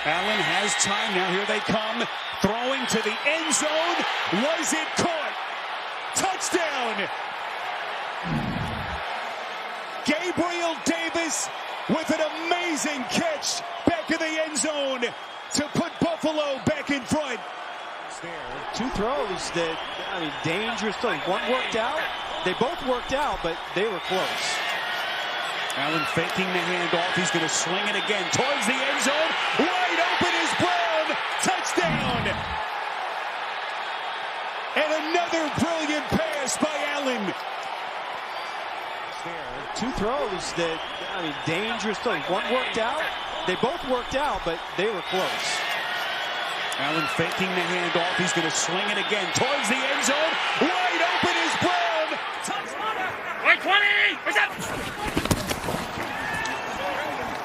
Allen has time now. Here they come. Throwing to the end zone. Was it caught? Touchdown! Gabriel Davis with an amazing catch back in the end zone to put Buffalo back in front. Two throws that, dangerous thing. One worked out. They both worked out, but they were close. Allen faking the handoff. He's going to sling it again towards the end zone. Wide open is Brown. Touchdown. And another brilliant pass by Allen. Two throws that, dangerous thing. One worked out. They both worked out, but they were close. Allen faking the handoff. He's going to sling it again towards the end zone. Wide open is Brown. Touchdown. 20. What's that?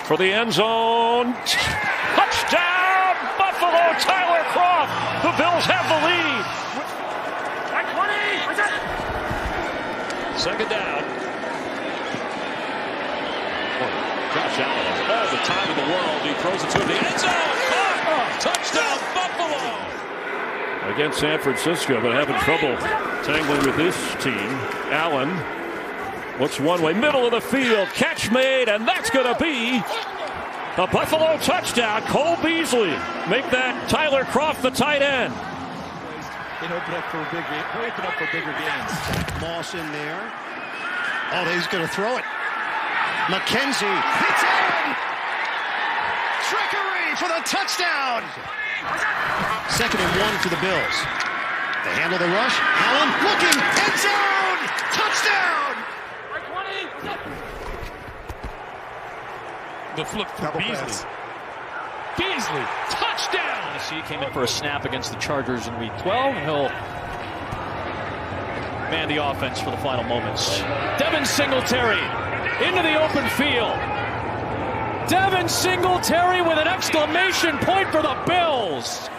For the end zone. Touchdown, Buffalo, Tyler Croft. The Bills have the lead. 20. What's that? Second down. Josh Allen has all the time in the world. He throws it to the end zone. Touchdown, Buffalo. Against San Francisco, but having trouble tangling with this team. Allen looks one way, middle of the field, catch made, and that's going to be a Buffalo touchdown. Cole Beasley make that Tyler Croft the tight end. It opened up for bigger games. Moss in there. Oh, he's going to throw it. McKenzie hits Allen. Trickery for the touchdown. 2nd and 1 to the Bills. They handle the rush. Allen looking. End zone. Touchdown. The flip for Beasley. Beasley, touchdown! He came in for a snap against the Chargers in Week 12. He'll man the offense for the final moments. Devin Singletary into the open field. Devin Singletary with an exclamation point for the Bills.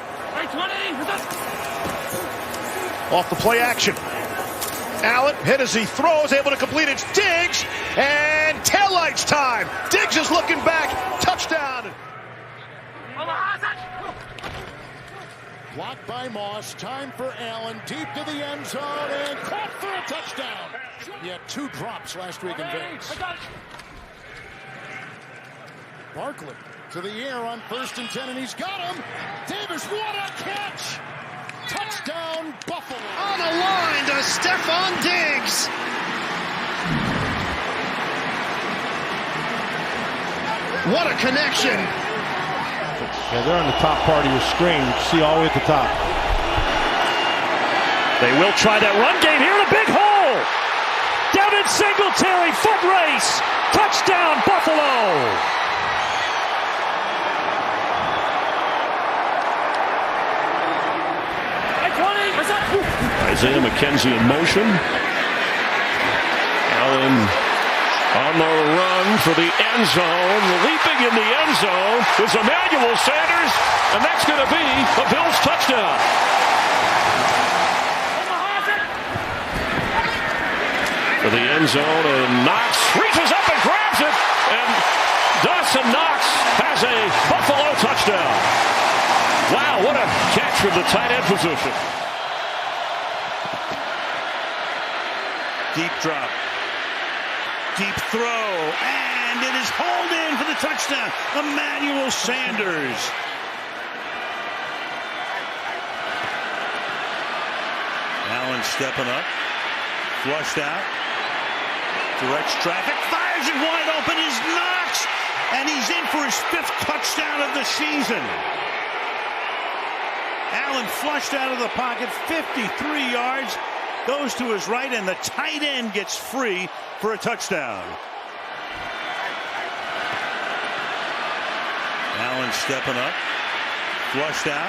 Off the play action. Allen hit as he throws, able to complete it. Diggs, and taillights time. Diggs is looking back. Touchdown. Blocked by Moss. Time for Allen. Deep to the end zone and caught for a touchdown. He had 2 drops last week in Vegas. Barkley to the air on 1st and 10, and he's got him. Davis, what a catch! Touchdown, Buffalo. On the line to Stephon Diggs. What a connection. Yeah, they're on the top part of your screen. You can see all the way at the top. They will try that run game here in a big hole. Devin Singletary, foot race. Touchdown, Buffalo. Isaiah McKenzie in motion. Allen on the run for the end zone. Leaping in the end zone is Emmanuel Sanders, and that's going to be a Bills touchdown. For the end zone, and Knox reaches up and grabs it, and Dawson Knox has a Buffalo touchdown. Wow, what a catch from the tight end position. Deep drop. Deep throw. And it is hauled in for the touchdown. Emmanuel Sanders. Allen stepping up. Flushed out. Directs traffic. Fires it wide open is Knox. And he's in for his 5th touchdown of the season. Allen flushed out of the pocket. 53 yards. Goes to his right, and the tight end gets free for a touchdown. Allen stepping up. Flushed out.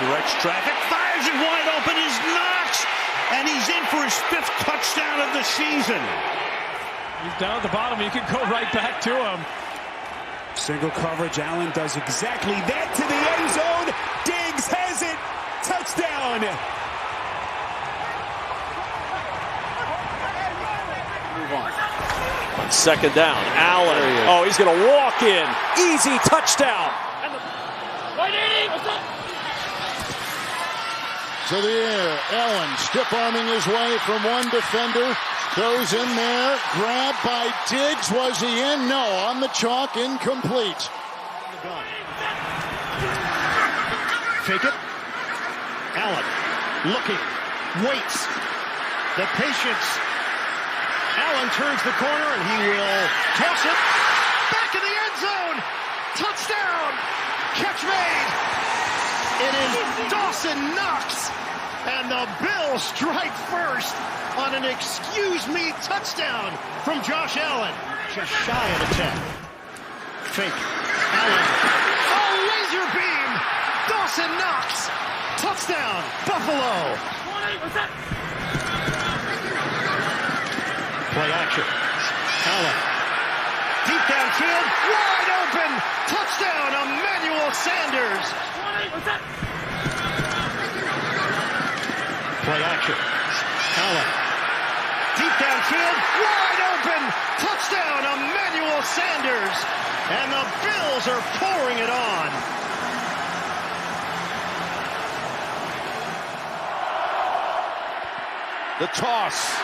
Directs traffic. Fires it wide open is Knox. And he's in for his 5th touchdown of the season. He's down at the bottom. You can go right back to him. Single coverage. Allen does exactly that to the end zone. Diggs has it. Touchdown. On 2nd down, Allen. Oh, he's going to walk in. Easy touchdown. To the air, Allen stiff-arming his way from one defender. Throws in there, grabbed by Diggs. Was he in? No, on the chalk, incomplete. Fake it. Allen looking, waits. The patience. Allen turns the corner and he will toss it. Back in the end zone. Touchdown. Catch made. It is Dawson Knox. And the Bills strike first on an excuse-me touchdown from Josh Allen. Just shy of a 10. Fake. Allen. A laser beam. Dawson Knox. Touchdown. Buffalo. Play action. Allen. Deep downfield. Wide open. Touchdown. Emmanuel Sanders. Play action. Allen. Deep downfield. Wide open. Touchdown. Emmanuel Sanders. And the Bills are pouring it on. The toss.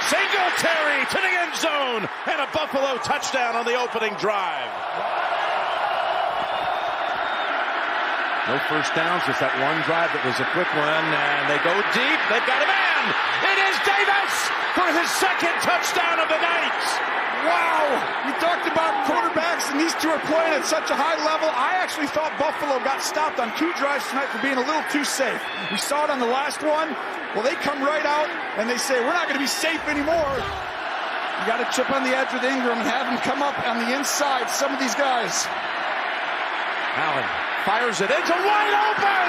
Singletary to the end zone. And a Buffalo touchdown on the opening drive. No first downs, just that one drive that was a quick one, and they go deep. They've got a man. It is Davis for his second touchdown of the night. Wow! You talked about quarterbacks, and these two are playing at such a high level. I actually thought Buffalo got stopped on 2 drives tonight for being a little too safe. We saw it on the last one. Well, they come right out, and they say, we're not going to be safe anymore. You got to chip on the edge with Ingram and have him come up on the inside, some of these guys. Allen fires it into wide open.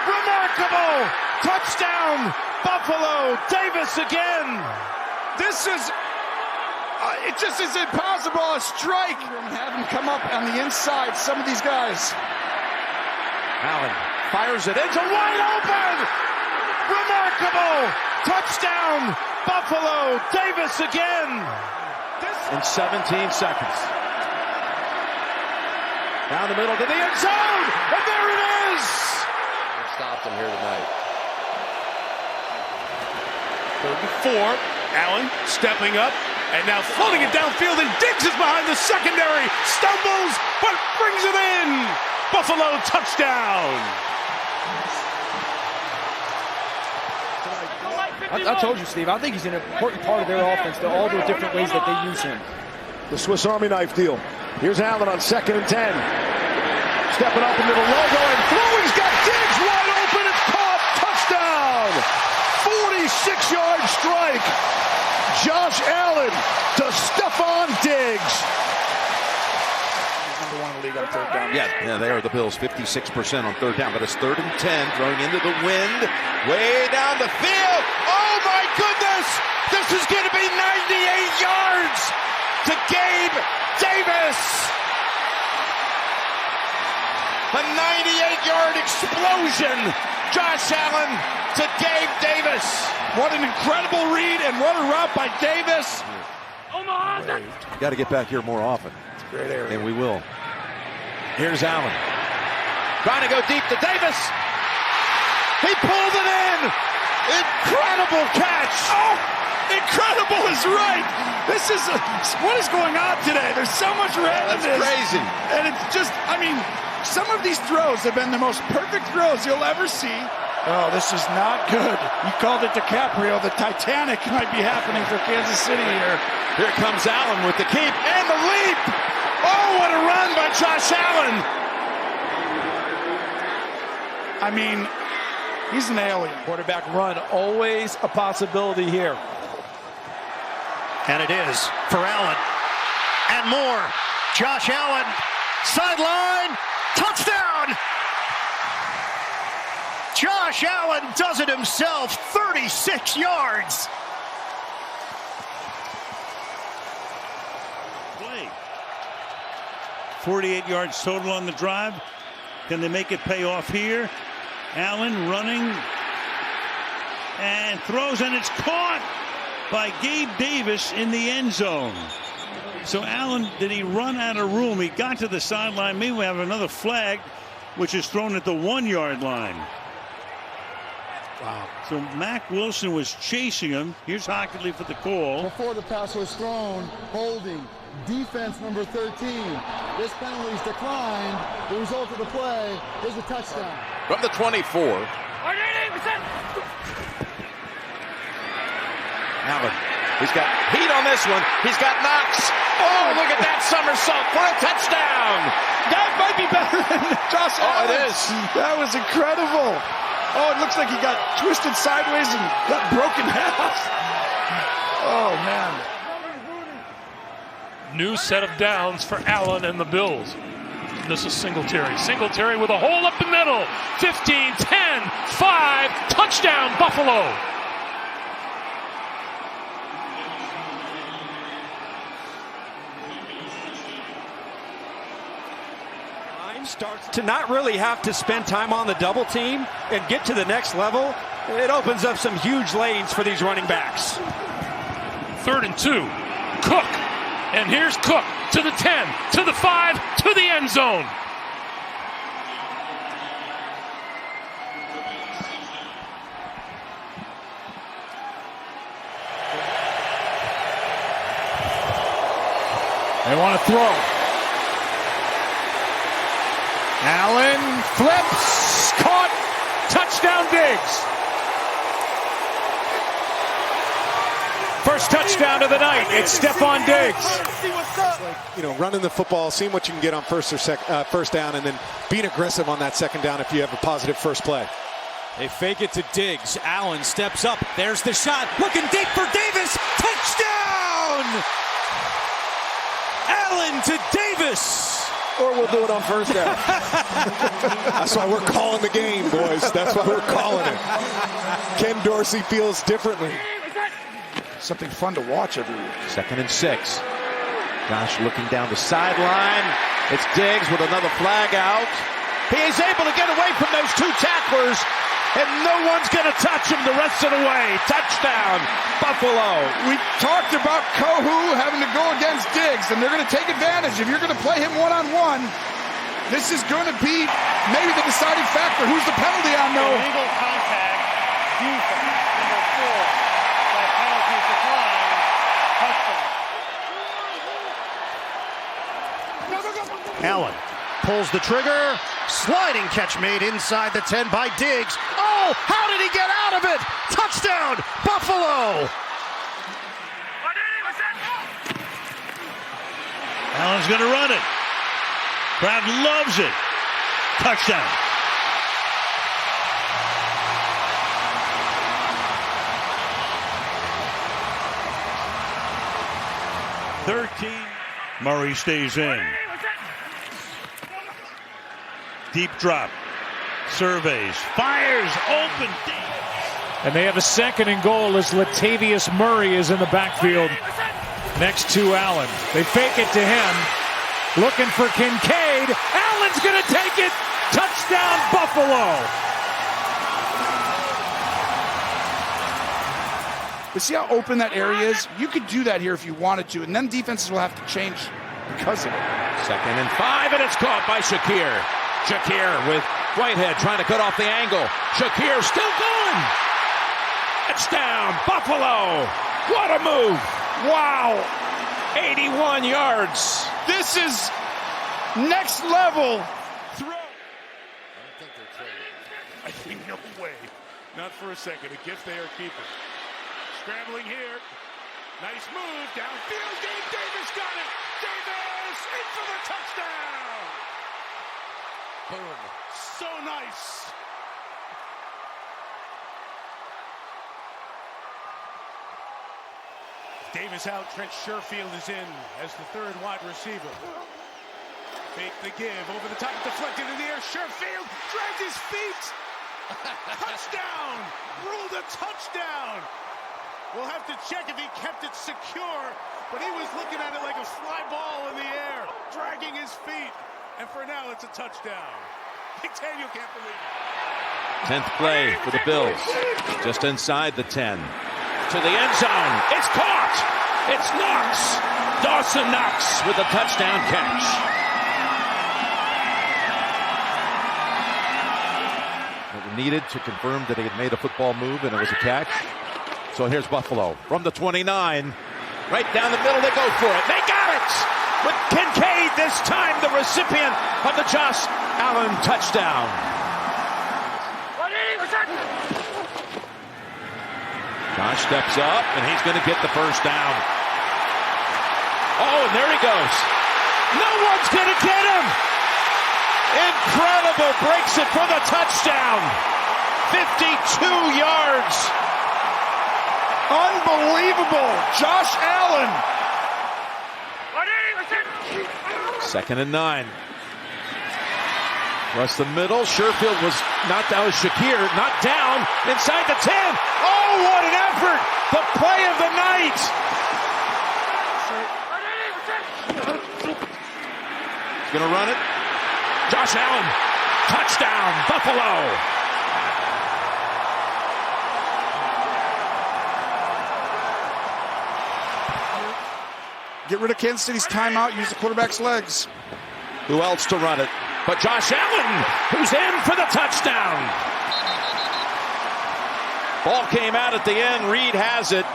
Remarkable touchdown, Buffalo. Davis again. This is, it just is impossible. A strike. And have him come up on the inside, some of these guys. Allen fires it into wide open. Remarkable touchdown, Buffalo. Davis again. In 17 seconds. Down the middle to the end zone, and there it is! Stopped him here tonight. 34, Allen stepping up, and now floating it downfield, and Diggs is behind the secondary, stumbles, but brings it in! Buffalo touchdown! I told you, Steve, I think he's an important part of their offense. They're all the different ways that they use him. The Swiss Army knife deal. Here's Allen on 2nd and 10. Stepping up into the logo and throwing. He's got Diggs wide open. It's caught. Touchdown. 46-yard strike. Josh Allen to Stephon Diggs. Number 1 in the league on 3rd down. Yeah, they are the Bills, 56% on 3rd down, but it's 3rd and 10, throwing into the wind, way down the field. Oh my goodness! This is going to be 98 yards to Gabe Davis. A 98-yard explosion. Josh Allen to Gabe Davis. What an incredible read, and what a route by Davis. Got to get back here more often. It's a great area. And we will. Here's Allen. Trying to go deep to Davis. He pulled it in. Incredible catch. Oh, incredible is right. This is what is going on today? There's so much randomness. That's crazy. And it's just, I mean, some of these throws have been the most perfect throws you'll ever see. Oh, this is not good. You called it DiCaprio. The Titanic might be happening for Kansas City here. Here comes Allen with the keep and the leap. Oh, what a run by Josh Allen. I mean, he's an alien. Quarterback run, always a possibility here. And it is for Allen. And more. Josh Allen. Sideline. Touchdown. Josh Allen does it himself. 36 yards. Play. 48 yards total on the drive. Can they make it pay off here? Allen running and throws, and it's caught by Gabe Davis in the end zone. So Allen, did he run out of room? He got to the sideline. Maybe we have another flag. which is thrown at the 1-yard line. Wow. So Mack Wilson was chasing him. Here's Hockenly for the call. Before the pass was thrown, holding, defense number 13. This penalty is declined. The result of the play is a touchdown. From the 24. Allen, he's got heat on this one. He's got Knox. Oh, look at that somersault for a touchdown. That might be better than Josh Allen. It is. That was incredible. Oh, it looks like he got twisted sideways and got broken half. Oh, man. New set of downs for Allen and the Bills. This is Singletary. Singletary with a hole up the middle. 15, 10, 5, touchdown, Buffalo. Starts to not really have to spend time on the double team and get to the next level. It opens up some huge lanes for these running backs. 3rd and 2. Cook. And here's Cook to the 10, to the 5, to the end zone. They want to throw. Allen flips, caught, touchdown Diggs. First touchdown of the night. It's Stephon Diggs. Running the football, seeing what you can get on first down, and then being aggressive on that second down if you have a positive first play. They fake it to Diggs. Allen steps up. There's the shot. Looking deep for Davis. Touchdown! Allen to Davis. Or we'll do it on first down. That's why we're calling the game, boys. That's why we're calling it. Ken Dorsey feels differently. Something fun to watch every week. 2nd and 6. Josh looking down the sideline. It's Diggs with another flag out. He is able to get away from those 2 tacklers, and no one's going to touch him the rest of the way. Touchdown, Buffalo. We talked about Kohu having to go against Diggs, and they're going to take advantage. If you're going to play him one-on-one, this is going to be maybe the deciding factor. Who's the penalty on, though? Illegal contact, defense, number 4. That penalty is declined. Touchdown. Allen pulls the trigger. Sliding catch made inside the 10 by Diggs. Oh, how did he get out of it? Touchdown, Buffalo. Allen's going to run it. Crowd loves it. Touchdown. Murray stays in. Deep drop. Surveys. Fires. Open. And they have a 2nd and goal as Latavius Murray is in the backfield next to Allen. They fake it to him. Looking for Kincaid. Allen's going to take it. Touchdown, Buffalo. But see how open that area is? You could do that here if you wanted to, and then defenses will have to change because of it. 2nd and 5, and it's caught by Shakir. Shakir with Whitehead trying to cut off the angle. Shakir still going. Touchdown, Buffalo. What a move. Wow. 81 yards. This is next level throw. I don't think they're trading. I think no way. Not for a second. A gift they are keeping. Scrambling here. Nice move. Downfield. Gabe Davis got it. Davis in for the touchdown. Boom. So nice. Davis out. Trent Sherfield is in as the 3rd wide receiver. Fake the give. Over the top. Deflected in the air. Sherfield dragged his feet. Touchdown. Ruled a touchdown. We'll have to check if he kept it secure, but he was looking at it like a fly ball in the air, dragging his feet. And for now, it's a touchdown. McDaniel can't believe it. 10th play for the Bills. Just inside the 10. To the end zone. It's caught. It's Knox. Dawson Knox with a touchdown catch. needed to confirm that he had made a football move and it was a catch. So here's Buffalo from the 29. Right down the middle, they go for it. They got it! With Kincaid this time, the recipient of the Josh Allen touchdown. Josh steps up, and he's going to get the first down. Oh, and there he goes. No one's going to get him! Incredible, breaks it for the touchdown. 52 yards. Unbelievable, Josh Allen. 2nd and 9. Across the middle, Sherfield was not down. Shakir not down inside the 10. Oh, what an effort! The play of the night. He's going to run it. Josh Allen, touchdown, Buffalo. Get rid of Kansas City's timeout, use the quarterback's legs. Who else to run it but Josh Allen, who's in for the touchdown. Ball came out at the end. Reed has it,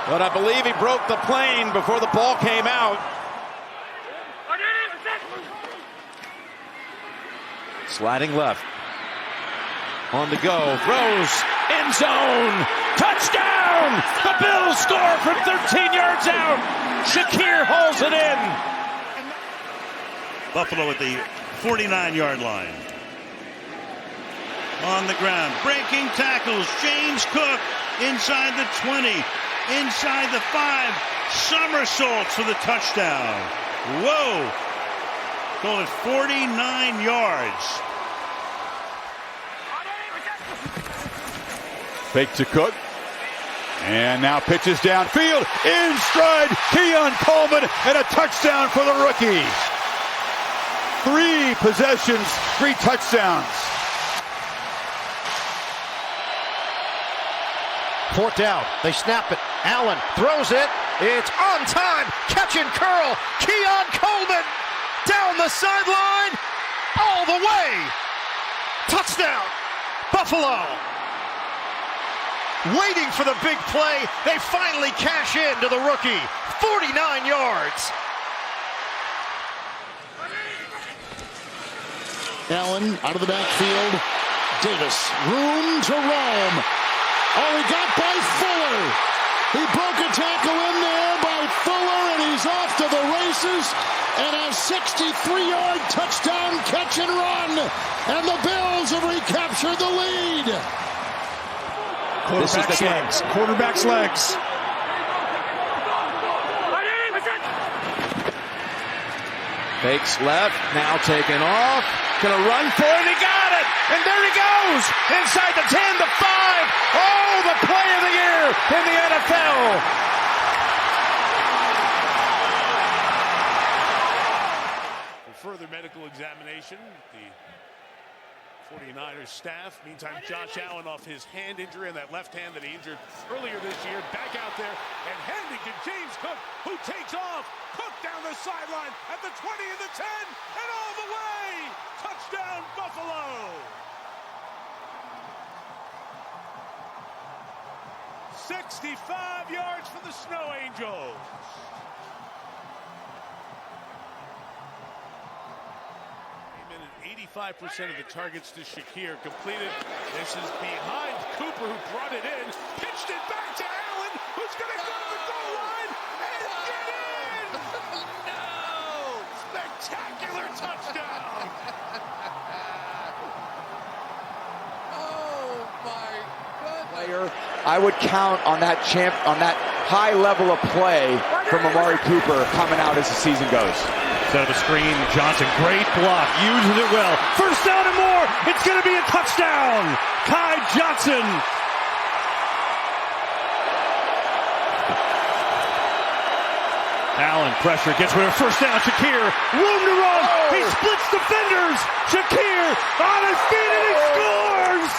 but I believe he broke the plane before the ball came out. Sliding left. On the go. Throws. End zone. Touchdown! The Bills score from 13 yards out. Shakir hauls it in. Buffalo at the 49-yard line. On the ground. Breaking tackles. James Cook inside the 20. Inside the 5. Somersaults for the touchdown. Whoa. Call it 49 yards. Fake to Cook. And now pitches downfield. In stride, Keon Coleman, and a touchdown for the rookie. 3 possessions, 3 touchdowns. 4th down. They snap it. Allen throws it. It's on time. Catch and curl. Keon Coleman down the sideline. All the way. Touchdown. Buffalo. Waiting for the big play. They finally cash in to the rookie. 49 yards. Allen out of the backfield. Davis, room to roam. Oh, he got by Fuller. He broke a tackle in there by Fuller, and he's off to the races. And a 63-yard touchdown catch and run. And the Bills have recaptured the lead. Quarterback's legs. Quarterback's legs. Fakes left, now taken off. Gonna run for it, he got it! And there he goes! Inside the 10, the 5. Oh, the play of the year in the NFL! For further medical examination, the 49ers staff. Meantime, Josh Allen off his hand injury and that left hand that he injured earlier this year. Back out there and handing to James Cook, who takes off. Cook down the sideline at the 20 and the 10 and all the way. Touchdown, Buffalo. 65 yards for the Snow Angels. 85% of the targets to Shakir completed. This is behind Cooper, who brought it in, pitched it back to Allen, who's going to go to the goal line and get in! No! Spectacular touchdown! Oh my goodness! Player, I would count on that high level of play from Amari Cooper coming out as the season goes. Set of a screen, Johnson, great block, uses it well. First down and more, it's going to be a touchdown. Kai Johnson. Allen, pressure, gets rid of first down. Shakir, room to run. Oh. He splits defenders. Shakir on his feet and he scores.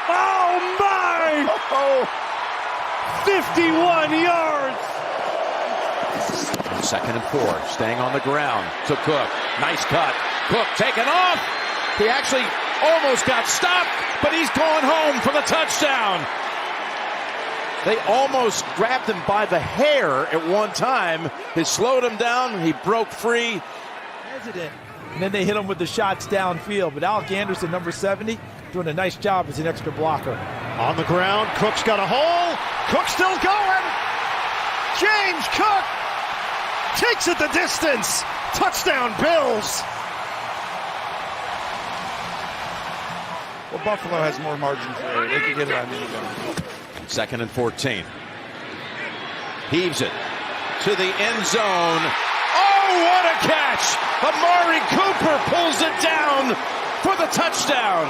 Oh my. 51 yards. 2nd and 4, staying on the ground to Cook. Nice cut. Cook taken off. He actually almost got stopped, but he's going home for the touchdown. They almost grabbed him by the hair at one time. They slowed him down. He broke free. Hesitant. And then they hit him with the shots downfield. But Alec Anderson, number 70, doing a nice job as an extra blocker. On the ground, Cook's got a hole. Cook still going. James Cook takes it the distance. Touchdown, Bills. Well, Buffalo has more margin for error. They can get it on anybody. 2nd and 14. Heaves it to the end zone. Oh, what a catch! Amari Cooper pulls it down for the touchdown.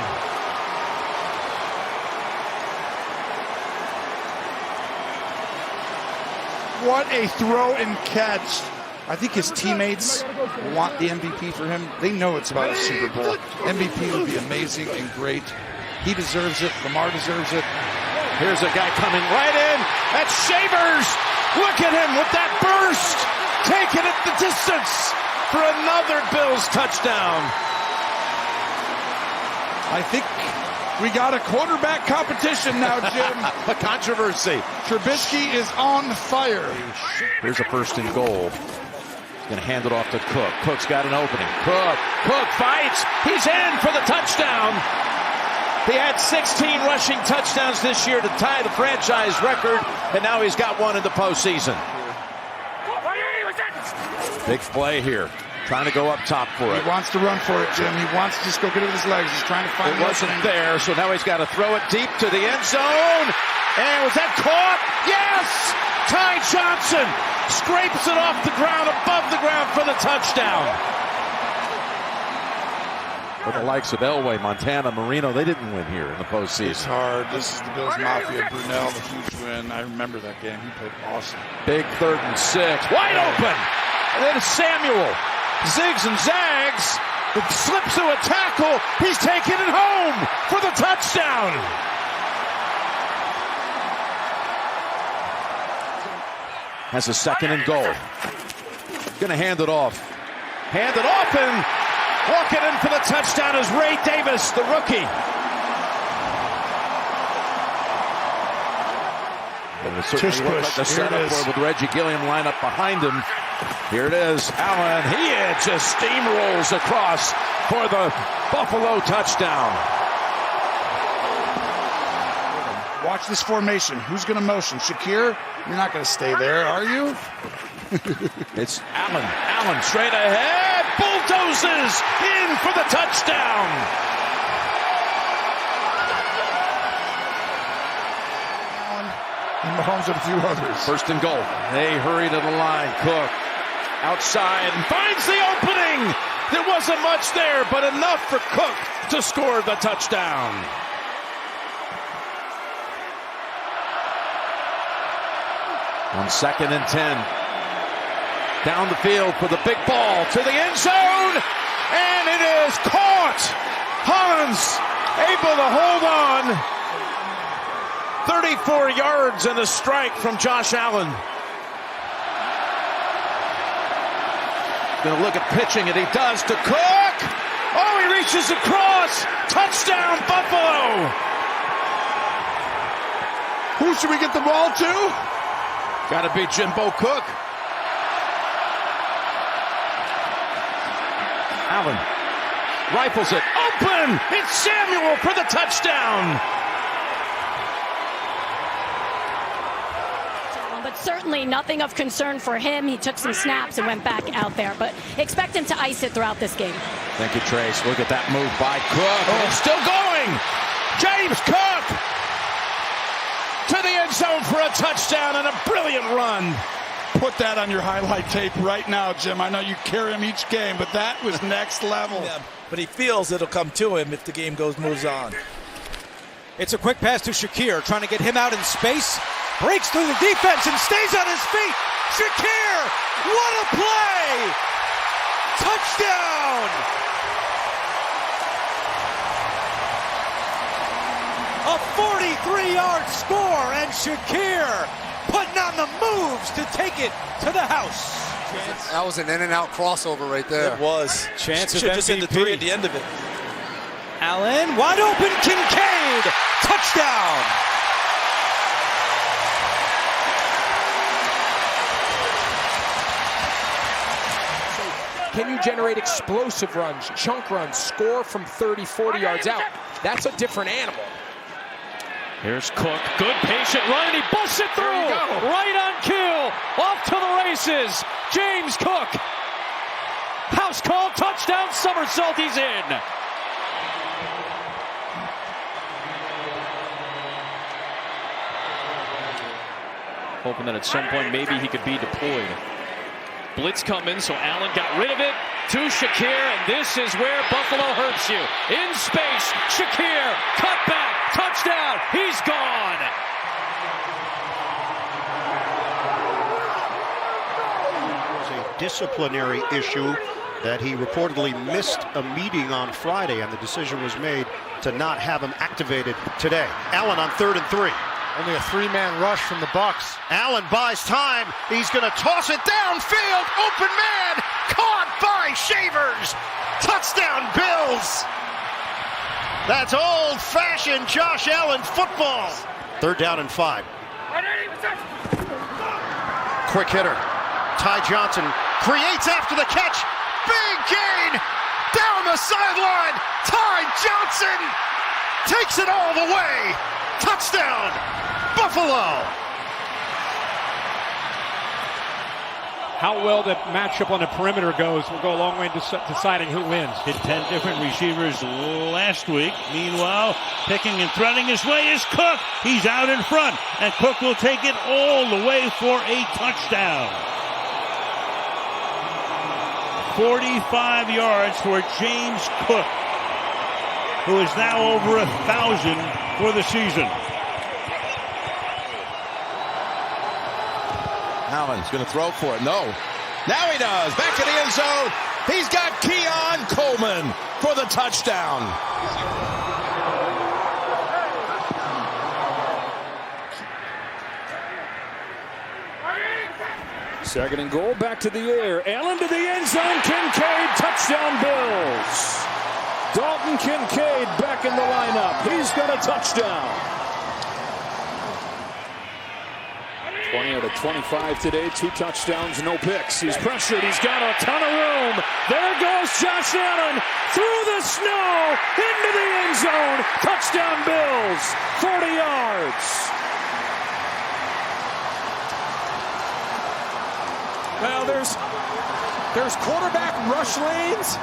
What a throw and catch. I think his teammates want the MVP for him. They know it's about a Super Bowl. MVP would be amazing and great. He deserves it. Lamar deserves it. Here's a guy coming right in. That's Shavers. Look at him with that burst. Taking it the distance for another Bills touchdown. I think we got a quarterback competition now, Jim. A controversy. Trubisky is on fire. Here's a 1st and goal. He's going to hand it off to Cook. Cook's got an opening. Cook fights. He's in for the touchdown. He had 16 rushing touchdowns this year to tie the franchise record, and now he's got one in the postseason. Big play here. Trying to go up top for it. He wants to run for it, Jim. He wants to just go get it with his legs. He's trying to find it. It wasn't there, so now he's got to throw it deep to the end zone. And was that caught? Yes! Ty Johnson scrapes it off the ground, above the ground for the touchdown. For the likes of Elway, Montana, Marino, they didn't win here in the postseason. It's hard. This is the Bills Mafia. Brunell, the huge win. I remember that game. He played awesome. Big 3rd and 6. Wide open! And then Samuel zigs and zags. It slips through a tackle. He's taking it home for the touchdown. Has a 2nd and goal. Going to hand it off. Hand it off, and walking in for the touchdown is Ray Davis, the rookie. Tush push. Like the setup with Reggie Gilliam line up behind him. Here it is. Allen, he just steamrolls across for the Buffalo touchdown. Watch this formation. Who's going to motion? Shakir? You're not going to stay there, are you? It's Allen. Allen straight ahead. Bulldozes in for the touchdown. And Mahomes and a few others. 1st and goal. They hurry to the line. Cook outside and finds the opening. There wasn't much there, but enough for Cook to score the touchdown. On 2nd and 10. Down the field for the big ball to the end zone. And it is caught. Hans able to hold on. 34 yards and a strike from Josh Allen. Going to look at pitching, and he does to Cook. Oh, he reaches across. Touchdown, Buffalo. Who should we get the ball to? Got to be Jimbo Cook. Allen rifles it. Open. It's Samuel for the touchdown. But certainly nothing of concern for him. He took some snaps and went back out there, but expect him to ice it throughout this game. Thank you, Trace. Look at that move by Cook. Oh, it's still going. James Cook to the end zone for a touchdown and a brilliant run. Put that on your highlight tape right now, Jim. I know you carry him each game, but that was next level. Yeah, but he feels it'll come to him if the game moves on. It's a quick pass to Shakir, trying to get him out in space. Breaks through the defense and stays on his feet. Shakir, what a play! Touchdown! A 43-yard score, and Shakir putting on the moves to take it to the house. That was an in-and-out crossover right there. It was. Chance of MVP. Just hit the 3 at the end of it. Allen, wide open, Kincaid, touchdown. Can you generate explosive runs, chunk runs, score from 30, 40 yards out? That's a different animal. Here's Cook, good patient run, and he busts it through. Right on cue, off to the races. James Cook. House call, touchdown, somersault, he's in. Hoping that at some point maybe he could be deployed. Blitz coming, so Allen got rid of it to Shakir, and this is where Buffalo hurts you. In space, Shakir, cut back, touchdown, he's gone. It's a disciplinary issue that he reportedly missed a meeting on Friday, and the decision was made to not have him activated today. Allen on 3rd and 3. Only a three-man rush from the Bucs. Allen buys time. He's going to toss it downfield. Open man. Caught by Shavers. Touchdown, Bills. That's old-fashioned Josh Allen football. 3rd down and 5. Quick hitter. Ty Johnson creates after the catch. Big gain. Down the sideline. Ty Johnson takes it all the way. Touchdown, Buffalo! How well that matchup on the perimeter goes will go a long way in deciding who wins. Hit 10 different receivers last week. Meanwhile, picking and threading his way is Cook. He's out in front, and Cook will take it all the way for a touchdown. 45 yards for James Cook, who is now over 1,000 for the season. Allen's going to throw for it. No. Now he does. Back to the end zone. He's got Keon Coleman for the touchdown. Second and goal, back to the air. Allen to the end zone. Kincaid, touchdown Bills. Dalton Kincaid back in the lineup. He's got a touchdown. 20 out of 25 today, 2 touchdowns, no picks. He's pressured, he's got a ton of room. There goes Josh Allen through the snow, into the end zone. Touchdown Bills, 40 yards. Well, there's quarterback rush lanes,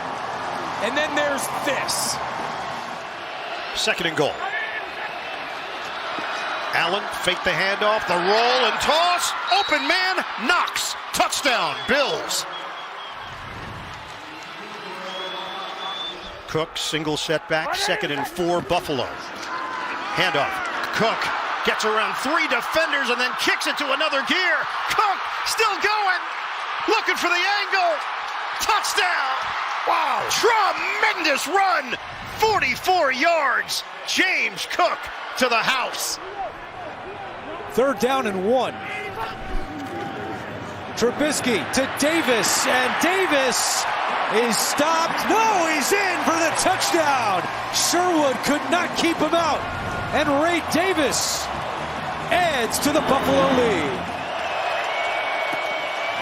and then there's this. 2nd and goal. Allen faked the handoff, the roll and toss. Open man, Knox. Touchdown, Bills. Cook, single setback, 2nd and 4, Buffalo. Handoff. Cook gets around 3 defenders and then kicks it to another gear. Cook still going. Looking for the angle. Touchdown. Wow. Tremendous run. 44 yards. James Cook to the house. 3rd down and 1. Trubisky to Davis, and Davis is stopped. No, he's in for the touchdown. Sherwood could not keep him out, and Ray Davis adds to the Buffalo lead.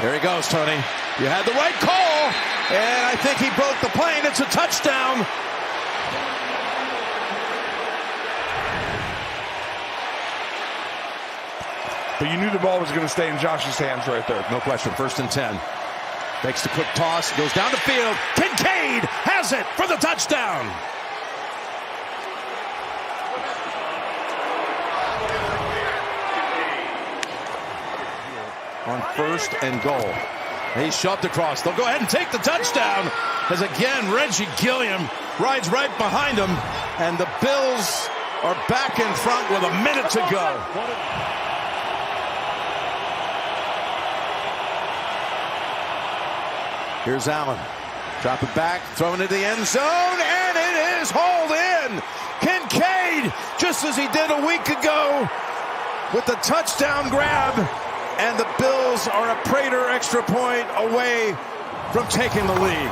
Here he goes, Tony. You had the right call, and I think he broke the plane. It's a touchdown. But you knew the ball was going to stay in Josh's hands right there. No question. 1st and 10. Makes the quick toss. Goes down the field. Kincaid has it for the touchdown. On 1st and goal. He's shoved across. They'll go ahead and take the touchdown. As again, Reggie Gilliam rides right behind him. And the Bills are back in front with a minute to go. Here's Allen. Drop it back, throwing it to the end zone, and it is hauled in. Kincaid, just as he did a week ago, with the touchdown grab. And the Bills are a Prater extra point away from taking the lead.